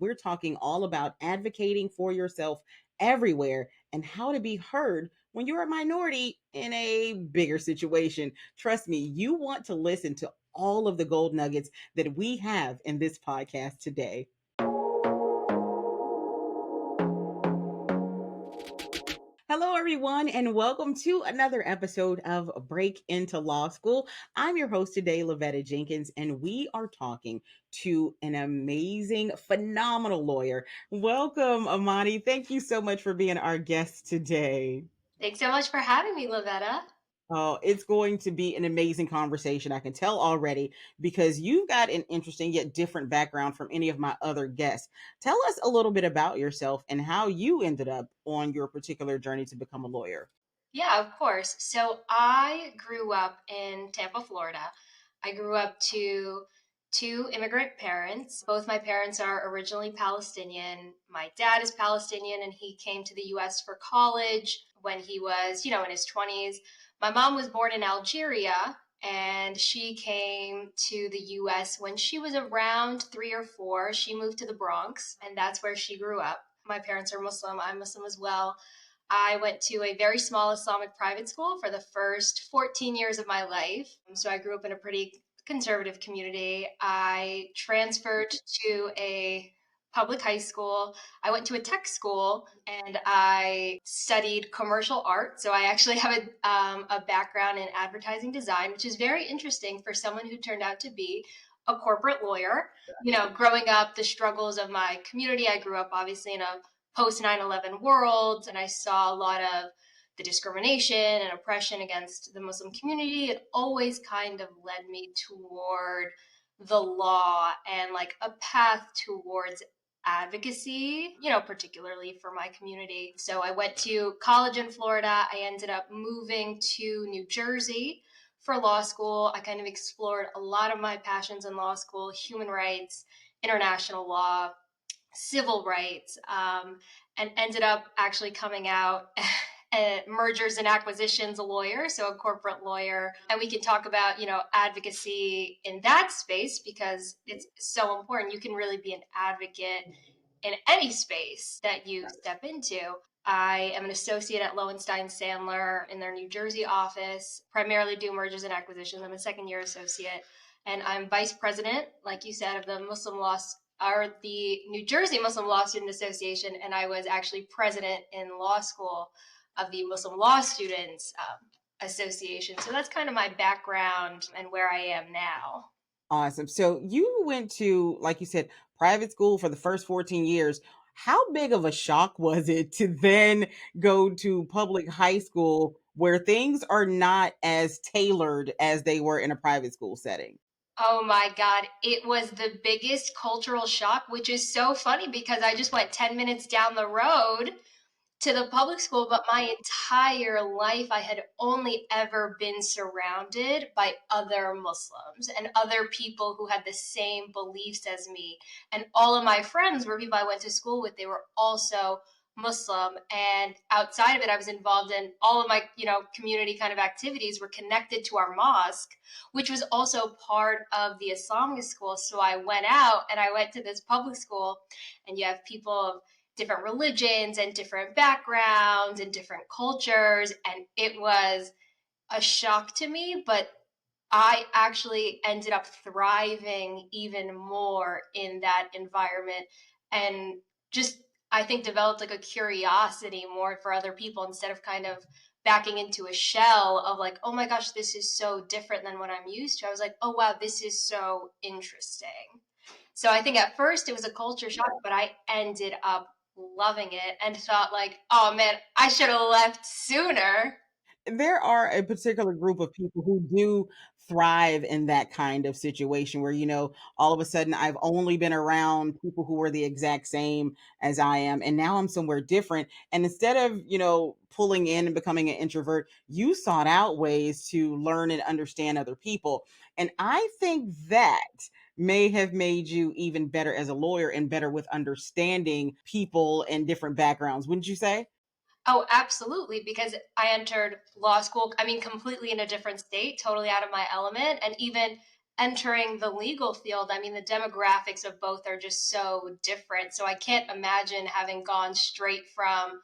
We're talking all about advocating for yourself everywhere and how to be heard when you're a minority in a bigger situation. Trust me, you want to listen to all of the gold nuggets that we have in this podcast today. Hello, everyone, and welcome to another episode of Break into Law School. I'm your host today, Lavetta Jenkins, and we are talking to an amazing, phenomenal lawyer. Welcome, Amani. Thank you so much for being our guest today. Thanks so much for having me, Lavetta. Oh, it's going to be an amazing conversation. I can tell already because you've got an interesting yet different background from any of my other guests. Tell us a little bit about yourself and how you ended up on your particular journey to become a lawyer. Yeah, of course. So I grew up in Tampa, Florida. I grew up to two immigrant parents. Both my parents are originally Palestinian. My dad is Palestinian and he came to the US for college when he was, in his 20s. My mom was born in Algeria and she came to the US when she was around 3 or 4. She moved to the Bronx and that's where she grew up. My parents are Muslim. I'm Muslim as well. I went to a very small Islamic private school for the first 14 years of my life. So I grew up in a pretty conservative community. I transferred to a public high school. I went to a tech school and I studied commercial art. So I actually have a background in advertising design, which is very interesting for someone who turned out to be a corporate lawyer. Growing up, the struggles of my community, I grew up obviously in a post 9/11 world, and I saw a lot of the discrimination and oppression against the Muslim community. It always kind of led me toward the law and like a path towards advocacy, particularly for my community. So I went to college in Florida. I ended up moving to New Jersey for law school. I kind of explored a lot of my passions in law school: human rights, international law, civil rights, and ended up actually coming out mergers and acquisitions lawyer, so a corporate lawyer. And we can talk about, advocacy in that space because it's so important. You can really be an advocate in any space that you step into. I am an associate at Lowenstein Sandler in their New Jersey office, primarily do mergers and acquisitions. I'm a second year associate, and I'm vice president, like you said, of the Muslim Law or the New Jersey Muslim Law Student Association, and I was actually president in law school of the Muslim Law Students Association. So that's kind of my background and where I am now. Awesome. So you went to, like you said, private school for the first 14 years. How big of a shock was it to then go to public high school where things are not as tailored as they were in a private school setting? Oh my God, it was the biggest cultural shock, which is so funny because I just went 10 minutes down the road to the public school, but my entire life I had only ever been surrounded by other Muslims and other people who had the same beliefs as me. And all of my friends were people I went to school with. They were also Muslim. And outside of it, I was involved in all of my, community kind of activities were connected to our mosque, which was also part of the Islamic school. So I went out and I went to this public school, and you have people of different religions and different backgrounds and different cultures. And it was a shock to me, but I actually ended up thriving even more in that environment and just, I think, developed like a curiosity more for other people instead of kind of backing into a shell of like, oh my gosh, this is so different than what I'm used to. I was like, oh wow, this is so interesting. So I think at first it was a culture shock, but I ended up loving it and thought like, oh man, I should have left sooner. There are a particular group of people who do thrive in that kind of situation where, all of a sudden I've only been around people who were the exact same as I am. And now I'm somewhere different. And instead of, pulling in and becoming an introvert, you sought out ways to learn and understand other people. And I think that may have made you even better as a lawyer and better with understanding people and different backgrounds, wouldn't you say? Oh, absolutely. Because I entered law school, I mean, completely in a different state, totally out of my element. And even entering the legal field, I mean, the demographics of both are just so different. So I can't imagine having gone straight from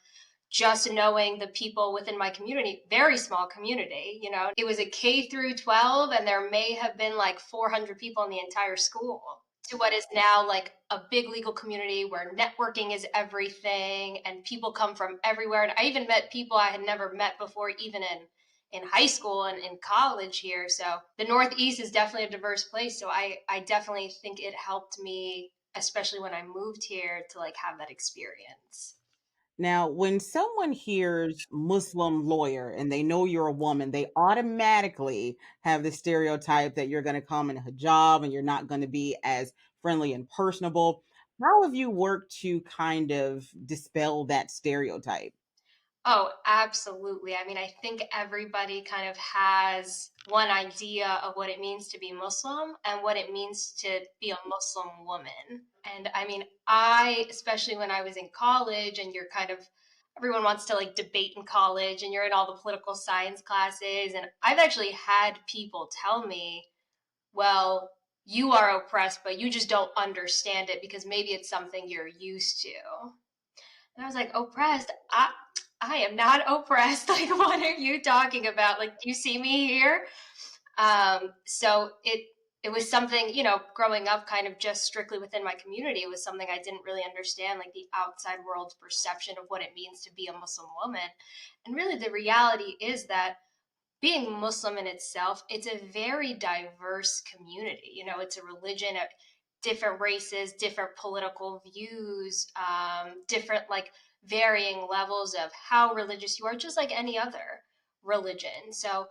just knowing the people within my community, very small community, you know, it was a K through 12, and there may have been like 400 people in the entire school, to what is now like a big legal community where networking is everything and people come from everywhere. And I even met people I had never met before, even in high school and in college here. So the Northeast is definitely a diverse place. So I definitely think it helped me, especially when I moved here, to like have that experience. Now, when someone hears Muslim lawyer and they know you're a woman, they automatically have the stereotype that you're going to come in a hijab and you're not going to be as friendly and personable. How have you worked to kind of dispel that stereotype? Oh, absolutely. I mean, I think everybody kind of has one idea of what it means to be Muslim and what it means to be a Muslim woman. And I mean, especially when I was in college, and you're kind of, everyone wants to like debate in college, and you're in all the political science classes. And I've actually had people tell me, well, you are oppressed, but you just don't understand it because maybe it's something you're used to. And I was like, oppressed? I am not oppressed. Like, what are you talking about? Like, do you see me here? So it was something, you know, growing up kind of just strictly within my community, it was something I didn't really understand, like the outside world's perception of what it means to be a Muslim woman. And really the reality is that being Muslim in itself, it's a very diverse community. You know, it's a religion of different races, different political views, different like varying levels of how religious you are, just like any other religion. So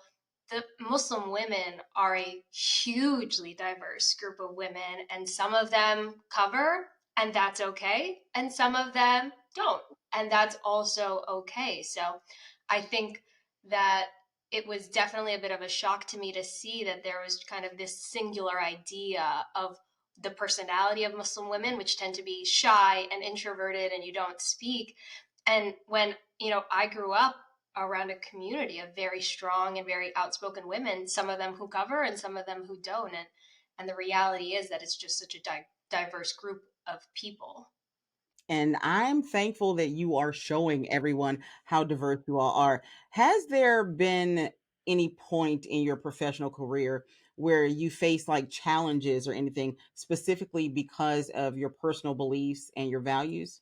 the Muslim women are a hugely diverse group of women, and some of them cover, and that's okay, and some of them don't, and that's also okay. So I think that it was definitely a bit of a shock to me to see that there was kind of this singular idea of the personality of Muslim women, which tend to be shy and introverted and you don't speak. And when, you know, I grew up around a community of very strong and very outspoken women, some of them who cover and some of them who don't. And the reality is that it's just such a diverse group of people. And I'm thankful that you are showing everyone how diverse you all are. Has there been any point in your professional career where you face like challenges or anything specifically because of your personal beliefs and your values?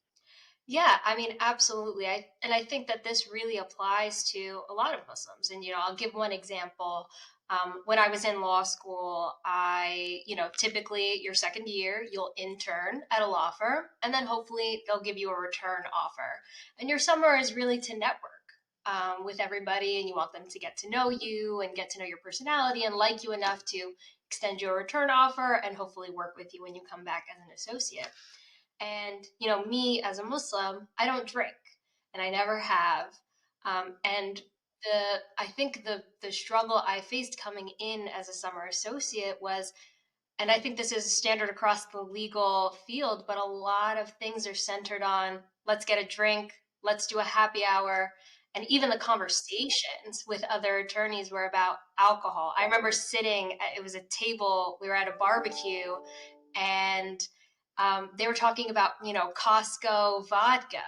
Yeah, I mean, absolutely. I think that this really applies to a lot of Muslims. And you know, I'll give one example. When I was in law school, you know, typically your second year, you'll intern at a law firm, and then hopefully they'll give you a return offer. And your summer is really to network with everybody, and you want them to get to know you and get to know your personality and like you enough to extend your return offer and hopefully work with you when you come back as an associate. And, you know, me as a Muslim, I don't drink and I never have. And I think the struggle I faced coming in as a summer associate was, and I think this is standard across the legal field, but a lot of things are centered on let's get a drink, let's do a happy hour. And even the conversations with other attorneys were about alcohol. I remember it was a table, we were at a barbecue, and they were talking about, you know, Costco vodka.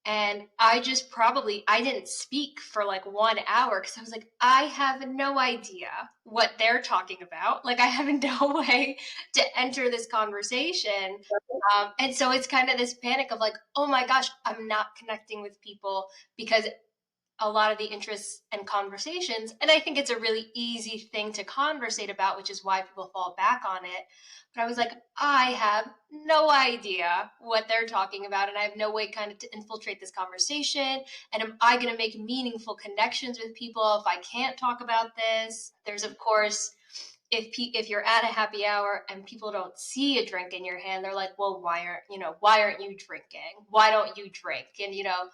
And I didn't speak for like 1 hour because I was like, I have no idea what they're talking about. Like, I have no way to enter this conversation. And so it's kind of this panic of like, oh my gosh, I'm not connecting with people because a lot of the interests and conversations. And I think it's a really easy thing to conversate about, which is why people fall back on it. But I was like, I have no idea what they're talking about, and I have no way kind of to infiltrate this conversation. And am I going to make meaningful connections with people if I can't talk about this? There's, of course, if you're at a happy hour and people don't see a drink in your hand, they're like, well, why aren't you drinking? Why don't you drink? And you know,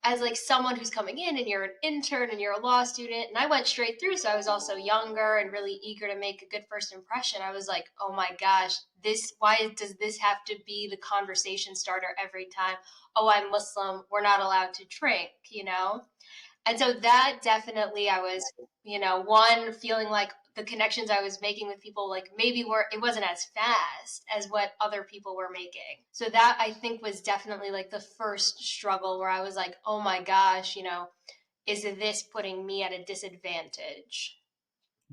as like someone who's coming in and you're an intern and you're a law student, and I went straight through, so I was also younger and really eager to make a good first impression. I was like, oh my gosh, this why does this have to be the conversation starter every time? Oh, I'm Muslim, we're not allowed to drink. And so that definitely, I was, you know, one, feeling like the connections I was making with people, like maybe were it wasn't as fast as what other people were making. So that I think was definitely like the first struggle where I was like, oh my gosh, is this putting me at a disadvantage?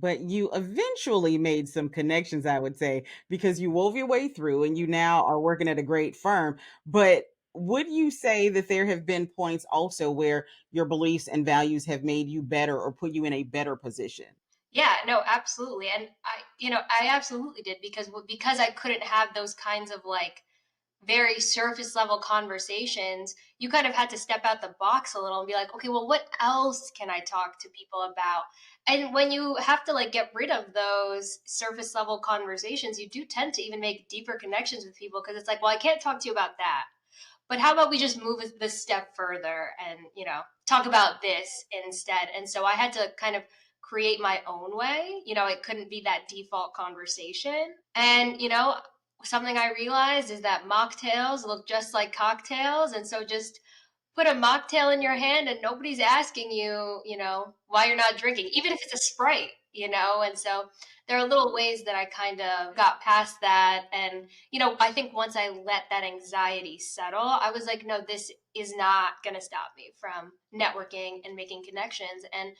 But you eventually made some connections, I would say, because you wove your way through and you now are working at a great firm. But would you say that there have been points also where your beliefs and values have made you better or put you in a better position? Yeah, no, absolutely. And I absolutely did because I couldn't have those kinds of like very surface level conversations. You kind of had to step out the box a little and be like, okay, well, what else can I talk to people about? And when you have to like get rid of those surface level conversations, you do tend to even make deeper connections with people because it's like, well, I can't talk to you about that, but how about we just move this step further and talk about this instead. And so I had to kind of create my own way. It couldn't be that default conversation. And something I realized is that mocktails look just like cocktails, and so just put a mocktail in your hand and nobody's asking you, why you're not drinking, even if it's a Sprite. And so there are little ways that I kind of got past that. And, I think once I let that anxiety settle, I was like, no, this is not going to stop me from networking and making connections. And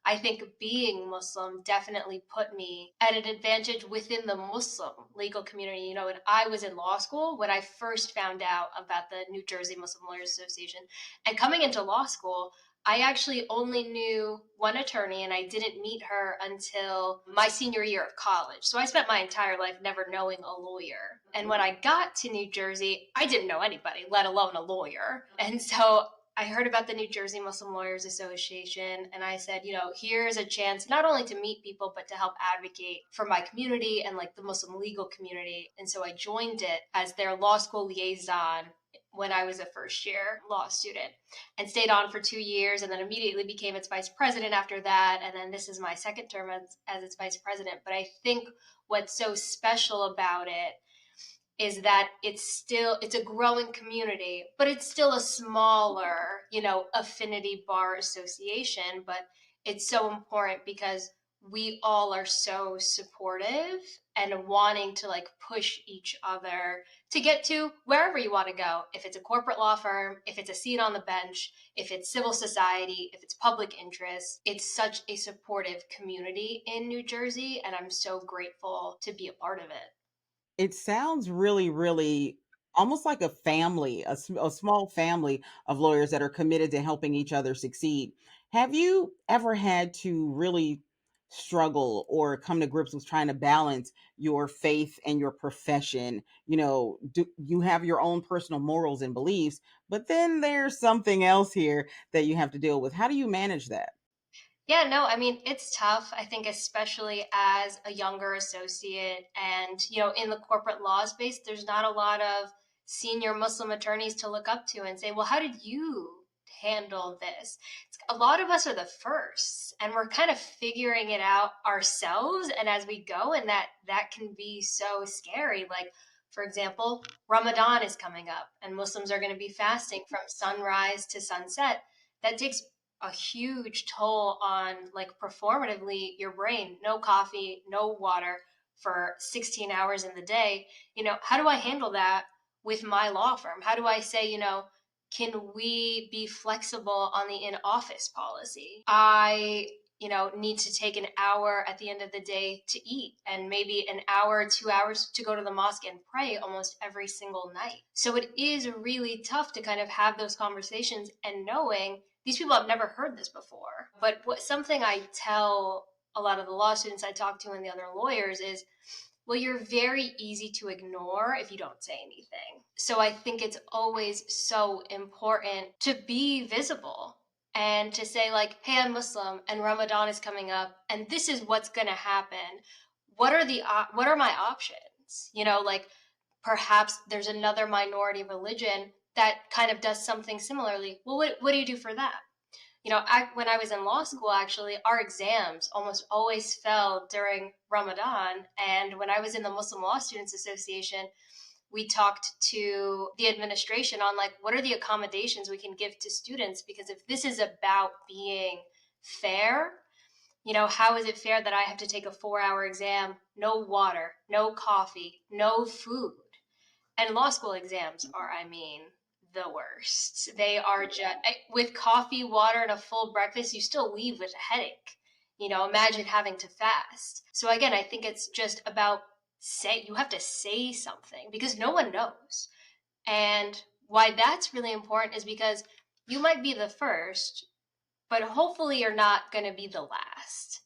I think being Muslim definitely put me at an advantage within the Muslim legal community. When I was in law school, when I first found out about the New Jersey Muslim Lawyers Association, and coming into law school, I actually only knew one attorney and I didn't meet her until my senior year of college. So I spent my entire life never knowing a lawyer. And when I got to New Jersey, I didn't know anybody, let alone a lawyer. And so I heard about the New Jersey Muslim Lawyers Association, and I said, here's a chance not only to meet people, but to help advocate for my community and like the Muslim legal community. And so I joined it as their law school liaison when I was a first year law student and stayed on for 2 years and then immediately became its vice president after that. And then this is my second term as its vice president. But I think what's so special about it is that it's a growing community, but it's still a smaller, affinity bar association. But it's so important because we all are so supportive and wanting to like push each other to get to wherever you want to go. If it's a corporate law firm, if it's a seat on the bench, if it's civil society, if it's public interest, it's such a supportive community in New Jersey. And I'm so grateful to be a part of it. It sounds really, really almost like a family, a small family of lawyers that are committed to helping each other succeed. Have you ever had to really struggle or come to grips with trying to balance your faith and your profession? Do you have your own personal morals and beliefs, but then there's something else here that you have to deal with. How do you manage that? Yeah, no, I mean, it's tough. I think, especially as a younger associate and, in the corporate law space, there's not a lot of senior Muslim attorneys to look up to and say, well, how did you handle this? A lot of us are the first and we're kind of figuring it out ourselves and as we go. And that can be so scary. Like, for example, Ramadan is coming up and Muslims are going to be fasting from sunrise to sunset. That takes a huge toll on like performatively your brain. No coffee, no water for 16 hours in the day. How do I handle that with my law firm? How do I say, can we be flexible on the in office policy? I need to take an hour at the end of the day to eat and maybe an hour, 2 hours to go to the mosque and pray almost every single night. So it is really tough to kind of have those conversations and knowing these people have never heard this before. But something I tell a lot of the law students I talk to and the other lawyers is, well, you're very easy to ignore if you don't say anything. So I think it's always so important to be visible and to say like, hey, I'm Muslim and Ramadan is coming up and this is what's going to happen. What are my options? Like perhaps there's another minority religion that kind of does something similarly. Well, what do you do for that? When I was in law school, actually, our exams almost always fell during Ramadan. And when I was in the Muslim Law Students Association, we talked to the administration on like, what are the accommodations we can give to students? Because if this is about being fair, How is it fair that I have to take a 4 hour exam, no water, no coffee, no food? And law school exams are, I mean, the worst. They are just, with coffee, water, and a full breakfast, you still leave with a headache. Imagine having to fast. So again, I think it's just about you have to say something because no one knows. And why that's really important is because you might be the first, but hopefully you're not going to be the last.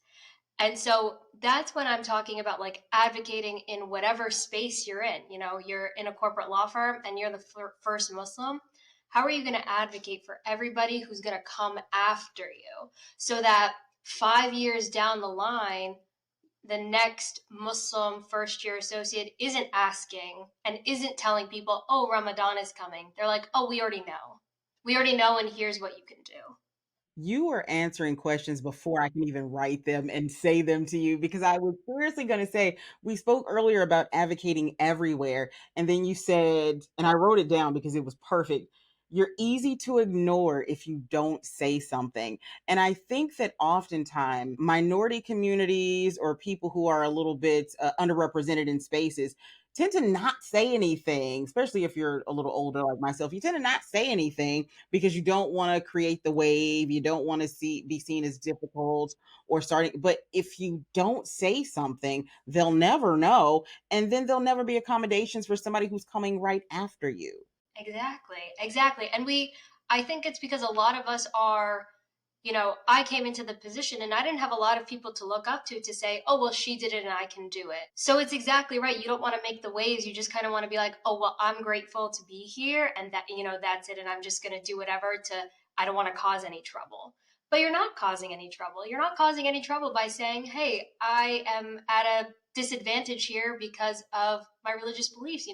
And so that's when I'm talking about like advocating in whatever space you're in. You're in a corporate law firm and you're the first Muslim. How are you going to advocate for everybody who's going to come after you so that 5 years down the line, the next Muslim first year associate isn't asking and isn't telling people, oh, Ramadan is coming. They're like, oh, we already know. We already know, and here's what you can do. You were answering questions before I can even write them and say them to you because I was seriously going to say, we spoke earlier about advocating everywhere. And then you said, and I wrote it down because it was perfect. You're easy to ignore if you don't say something. And I think that oftentimes minority communities or people who are a little bit underrepresented in spaces tend to not say anything, especially if you're a little older like myself. You tend to not say anything because you don't want to create the wave, you don't want to be seen as difficult or starting. But if you don't say something, they'll never know, and then there'll never be accommodations for somebody who's coming right after you. Exactly, exactly. And I think it's because a lot of us are, I came into the position and I didn't have a lot of people to look up to say, oh, well, she did it and I can do it. So it's exactly right. You don't want to make the waves. You just kind of want to be like, oh, well, I'm grateful to be here and that, that's it. And I'm just going to do whatever I don't want to cause any trouble. But you're not causing any trouble. You're not causing any trouble by saying, hey, I am at a disadvantage here because of my religious beliefs.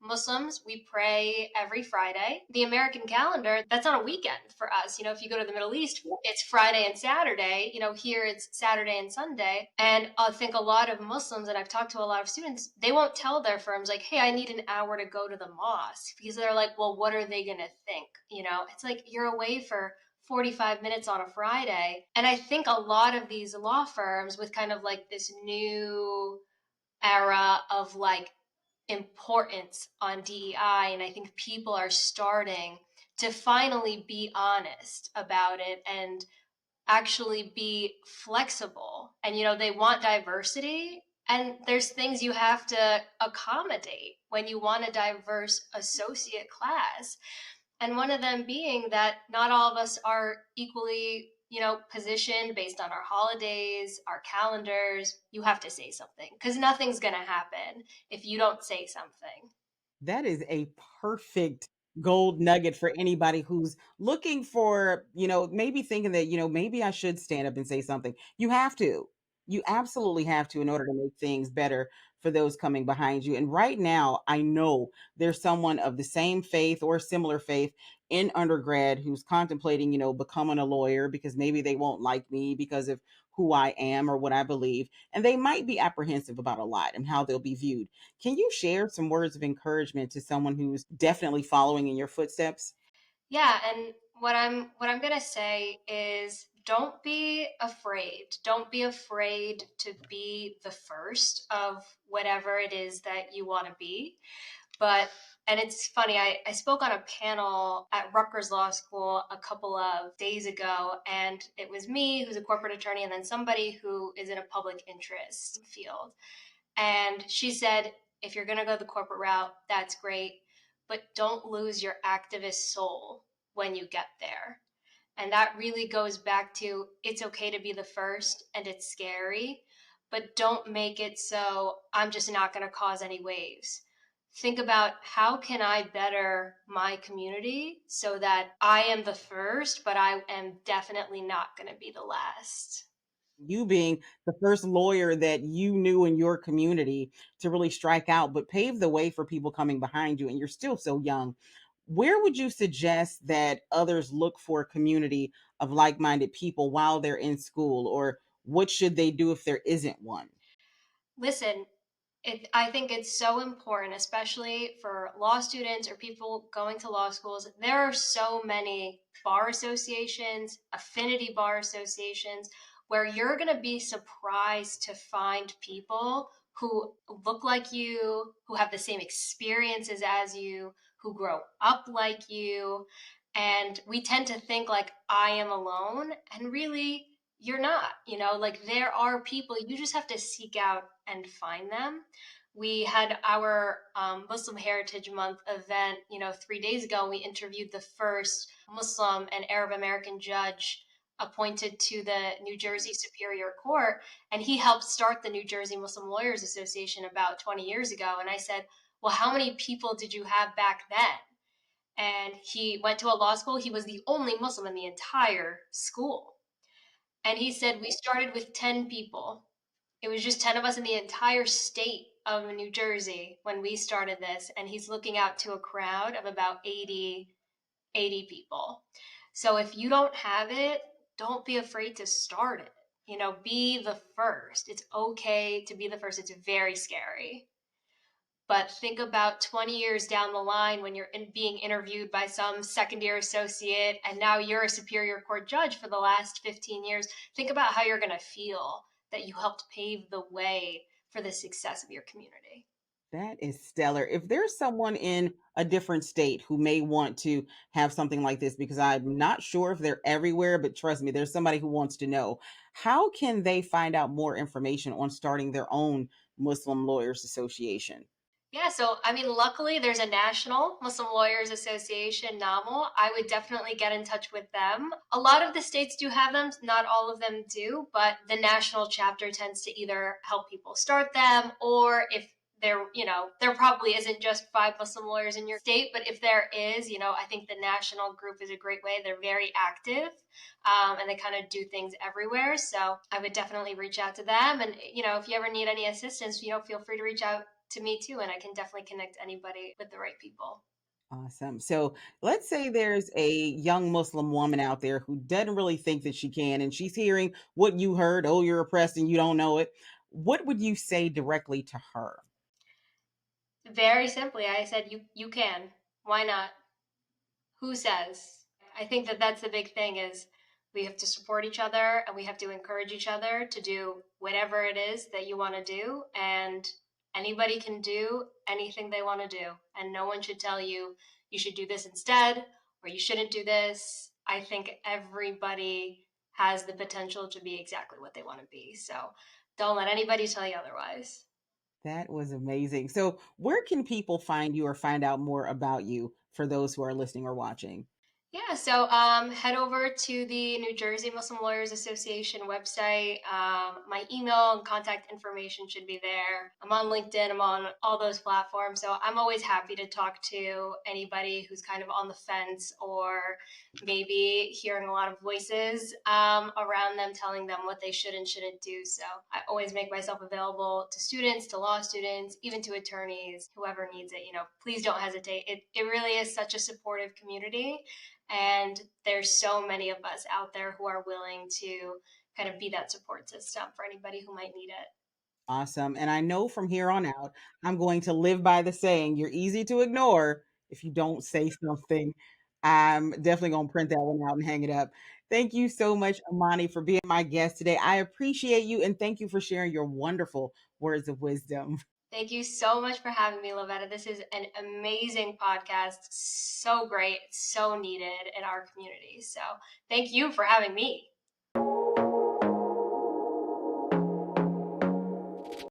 Muslims, we pray every Friday. The American calendar, that's on a weekend for us. If you go to the Middle East, it's Friday and Saturday. Here it's Saturday and Sunday. And I think a lot of Muslims, and I've talked to a lot of students, they won't tell their firms, like, hey, I need an hour to go to the mosque because they're like, well, what are they going to think? It's like you're away for 45 minutes on a Friday. And I think a lot of these law firms, with kind of like this new era of like importance on DEI, and I think people are starting to finally be honest about it and actually be flexible. And they want diversity, and there's things you have to accommodate when you want a diverse associate class, and one of them being that not all of us are equally positioned based on our holidays, our calendars. You have to say something because nothing's going to happen if you don't say something. That is a perfect gold nugget for anybody who's looking for, maybe thinking that, maybe I should stand up and say something. You have to. You absolutely have to in order to make things better for those coming behind you. And right now, I know there's someone of the same faith or similar faith in undergrad who's contemplating, becoming a lawyer because maybe they won't like me because of who I am or what I believe. And they might be apprehensive about a lot and how they'll be viewed. Can you share some words of encouragement to someone who's definitely following in your footsteps? Yeah, and what I'm going to say is don't be afraid. Don't be afraid to be the first of whatever it is that you want to be. But, and it's funny, I spoke on a panel at Rutgers Law School a couple of days ago, and it was me, who's a corporate attorney, and then somebody who is in a public interest field. And she said, if you're going to go the corporate route, that's great, but don't lose your activist soul when you get there. And that really goes back to it's okay to be the first and it's scary, but don't make it so I'm just not going to cause any waves. Think about how can I better my community so that I am the first, but I am definitely not going to be the last. You being the first lawyer that you knew in your community to really strike out, but pave the way for people coming behind you, and you're still so young. Where would you suggest that others look for a community of like minded people while they're in school, or what should they do if there isn't one? Listen, I think it's so important, especially for law students or people going to law schools. There are so many bar associations, affinity bar associations. where you're going to be surprised to find people who look like you, who have the same experiences as you, who grow up like you. And we tend to think like I am alone, and really, you're not. You know, like there are people, you just have to seek out and find them. We had our Muslim Heritage Month event, 3 days ago. We interviewed the first Muslim and Arab American judge appointed to the New Jersey Superior Court, and he helped start the New Jersey Muslim Lawyers Association about 20 years ago. And I said, well, how many people did you have back then? And he went to a law school. He was the only Muslim in the entire school. And he said, we started with 10 people. It was just 10 of us in the entire state of New Jersey when we started this. And he's looking out to a crowd of about 80 people. So if you don't have it, don't be afraid to start it. Be the first. It's okay to be the first. It's very scary. But think about 20 years down the line when you're being interviewed by some second year associate and now you're a superior court judge for the last 15 years. Think about how you're going to feel that you helped pave the way for the success of your community. That is stellar. If there's someone in a different state who may want to have something like this, because I'm not sure if they're everywhere, but trust me, there's somebody who wants to know, how can they find out more information on starting their own Muslim Lawyers Association? Yeah, so I mean, luckily there's a National Muslim Lawyers Association, NAML. I would definitely get in touch with them. A lot of the states do have them, not all of them do, but the national chapter tends to either help people start them, or if there probably isn't just five Muslim lawyers in your state, but if there is, I think the national group is a great way. They're very active, and they kind of do things everywhere. So I would definitely reach out to them. And, if you ever need any assistance, feel free to reach out to me too, and I can definitely connect anybody with the right people. Awesome. So let's say there's a young Muslim woman out there who doesn't really think that she can, and she's hearing what you heard, oh, you're oppressed and you don't know it. What would you say directly to her? Very simply, I said, you can. Why not? Who says? I think that that's the big thing is we have to support each other and we have to encourage each other to do whatever it is that you want to do, and anybody can do anything they want to do, and no one should tell you you should do this instead or you shouldn't do this. I think everybody has the potential to be exactly what they want to be. So don't let anybody tell you otherwise. That was amazing. So, where can people find you or find out more about you for those who are listening or watching? Yeah, so head over to the New Jersey Muslim Lawyers Association website. My email and contact information should be there. I'm on LinkedIn, I'm on all those platforms. So I'm always happy to talk to anybody who's kind of on the fence or maybe hearing a lot of voices around them telling them what they should and shouldn't do. So I always make myself available to students, to law students, even to attorneys, whoever needs it. Please don't hesitate. It really is such a supportive community. And there's so many of us out there who are willing to kind of be that support system for anybody who might need it. Awesome. And I know from here on out, I'm going to live by the saying, you're easy to ignore if you don't say something. I'm definitely going to print that one out and hang it up. Thank you so much, Amani, for being my guest today. I appreciate you and thank you for sharing your wonderful words of wisdom. Thank you so much for having me, Lavetta. This is an amazing podcast. So great, so needed in our community. So thank you for having me.